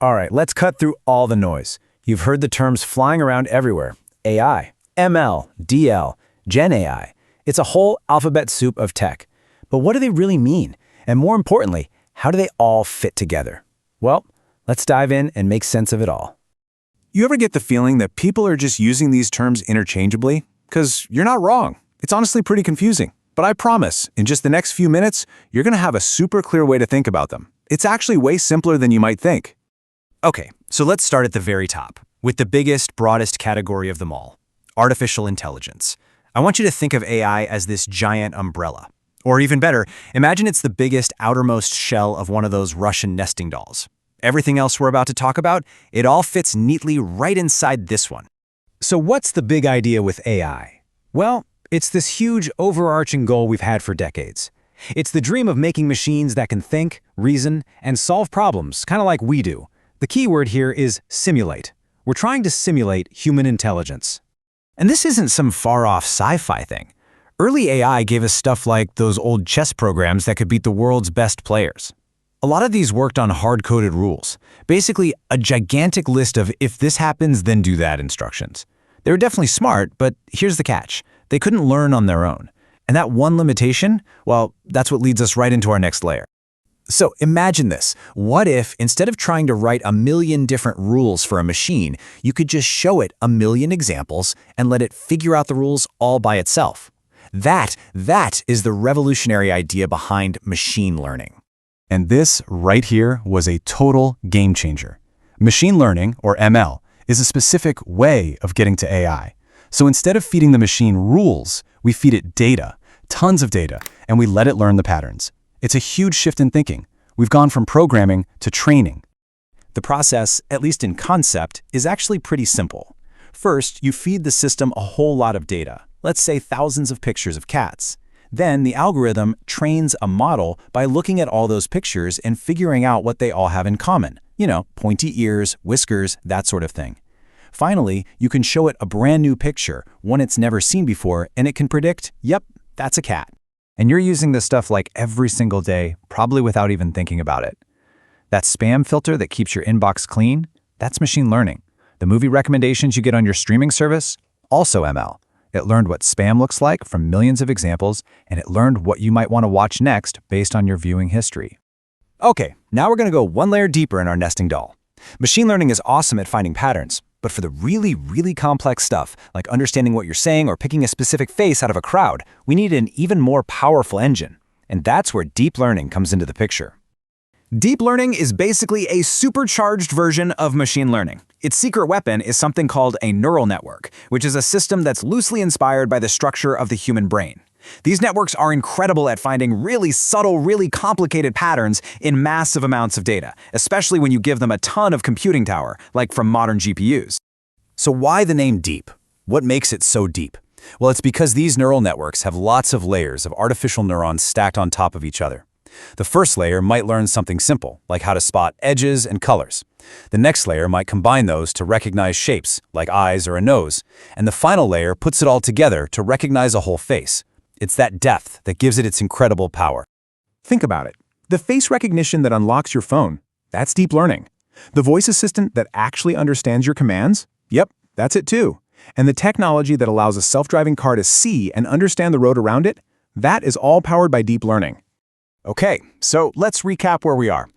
All right, let's cut through all the noise. You've heard the terms flying around everywhere. AI, ML, DL, GenAI. It's a whole alphabet soup of tech. But what do they really mean? And more importantly, how do they all fit together? Well, let's dive in and make sense of it all. You ever get the feeling that people are just using these terms interchangeably? Because you're not wrong. It's honestly pretty confusing. But I promise, in just the next few minutes, you're going to have a super clear way to think about them. It's actually way simpler than you might think. Okay, so let's start at the very top, with the biggest, broadest category of them all, artificial intelligence. I want you to think of AI as this giant umbrella. Or even better, imagine it's the biggest, outermost shell of one of those Russian nesting dolls. Everything else we're about to talk about, it all fits neatly right inside this one. So what's the big idea with AI? Well, it's this huge, overarching goal we've had for decades. It's the dream of making machines that can think, reason, and solve problems, kind of like we do. The key word here is simulate. We're trying to simulate human intelligence. And this isn't some far-off sci-fi thing. Early AI gave us stuff like those old chess programs that could beat the world's best players. A lot of these worked on hard-coded rules, basically a gigantic list of if this happens, then do that instructions. They were definitely smart, but here's the catch. They couldn't learn on their own. And that one limitation, well, that's what leads us right into our next layer. So imagine this. What if, instead of trying to write a million different rules for a machine, you could just show it a million examples and let it figure out the rules all by itself? That is the revolutionary idea behind machine learning. And this right here was a total game changer. Machine learning, or ML, is a specific way of getting to AI. So instead of feeding the machine rules, we feed it data, tons of data, and we let it learn the patterns. It's a huge shift in thinking. We've gone from programming to training. The process, at least in concept, is actually pretty simple. First, you feed the system a whole lot of data, let's say thousands of pictures of cats. Then the algorithm trains a model by looking at all those pictures and figuring out what they all have in common. You know, pointy ears, whiskers, that sort of thing. Finally, you can show it a brand new picture, one it's never seen before, and it can predict, yep, that's a cat. And you're using this stuff like every single day, probably without even thinking about it. That spam filter that keeps your inbox clean, that's machine learning. The movie recommendations you get on your streaming service, also ML. It learned what spam looks like from millions of examples, and it learned what you might want to watch next based on your viewing history. Okay, now we're going to go one layer deeper in our nesting doll. Machine learning is awesome at finding patterns, but for the really, really complex stuff, like understanding what you're saying or picking a specific face out of a crowd, we need an even more powerful engine. And that's where deep learning comes into the picture. Deep learning is basically a supercharged version of machine learning. Its secret weapon is something called a neural network, which is a system that's loosely inspired by the structure of the human brain. These networks are incredible at finding really subtle, really complicated patterns in massive amounts of data, especially when you give them a ton of computing power, like from modern GPUs. So why the name deep? What makes it so deep? Well, it's because these neural networks have lots of layers of artificial neurons stacked on top of each other. The first layer might learn something simple, like how to spot edges and colors. The next layer might combine those to recognize shapes, like eyes or a nose. And the final layer puts it all together to recognize a whole face. It's that depth that gives it its incredible power. Think about it. The face recognition that unlocks your phone, that's deep learning. The voice assistant that actually understands your commands, yep, that's it too. And the technology that allows a self-driving car to see and understand the road around it, that is all powered by deep learning. Okay, so let's recap where we are.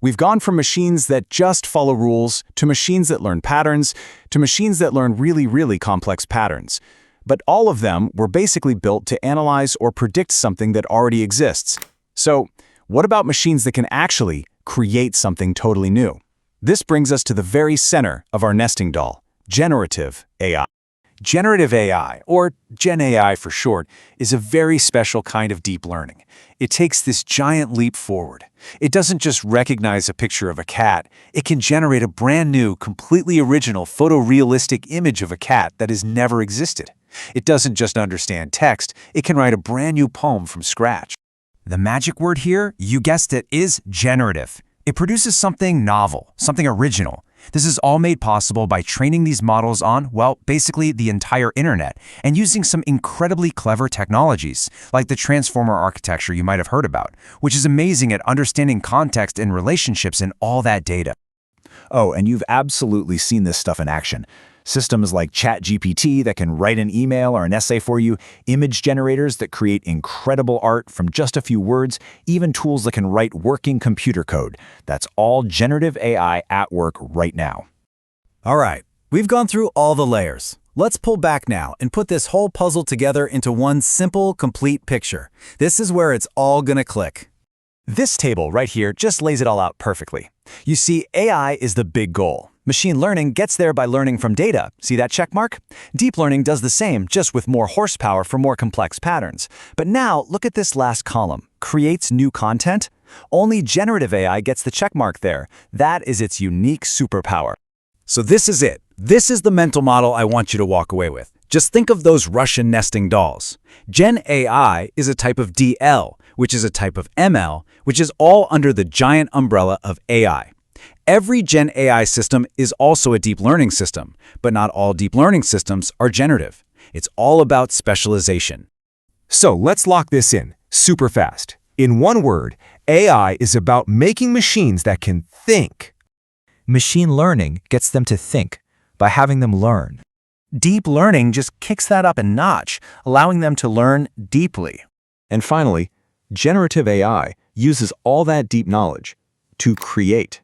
We've gone from machines that just follow rules, to machines that learn patterns, to machines that learn really, really complex patterns. But all of them were basically built to analyze or predict something that already exists. So, what about machines that can actually create something totally new? This brings us to the very center of our nesting doll, generative AI. Generative AI, or GenAI for short, is a very special kind of deep learning. It takes this giant leap forward. It doesn't just recognize a picture of a cat, it can generate a brand new, completely original photorealistic image of a cat that has never existed. It doesn't just understand text, it can write a brand new poem from scratch. The magic word here, you guessed it, is generative. It produces something novel, something original. This is all made possible by training these models on, well, basically the entire internet, and using some incredibly clever technologies, like the transformer architecture you might have heard about, which is amazing at understanding context and relationships in all that data. Oh, and you've absolutely seen this stuff in action. Systems like ChatGPT that can write an email or an essay for you, image generators that create incredible art from just a few words, even tools that can write working computer code. That's all generative AI at work right now. All right, we've gone through all the layers. Let's pull back now and put this whole puzzle together into one simple, complete picture. This is where it's all gonna click. This table right here just lays it all out perfectly. You see, AI is the big goal. Machine learning gets there by learning from data. See that check mark? Deep learning does the same, just with more horsepower for more complex patterns. But now, look at this last column. Creates new content? Only generative AI gets the check mark there. That is its unique superpower. So this is it. This is the mental model I want you to walk away with. Just think of those Russian nesting dolls. GenAI is a type of DL, which is a type of ML, which is all under the giant umbrella of AI. Every GenAI system is also a deep learning system, but not all deep learning systems are generative. It's all about specialization. So let's lock this in, super fast. In one word, AI is about making machines that can think. Machine learning gets them to think by having them learn. Deep learning just kicks that up a notch, allowing them to learn deeply. And finally, generative AI uses all that deep knowledge to create.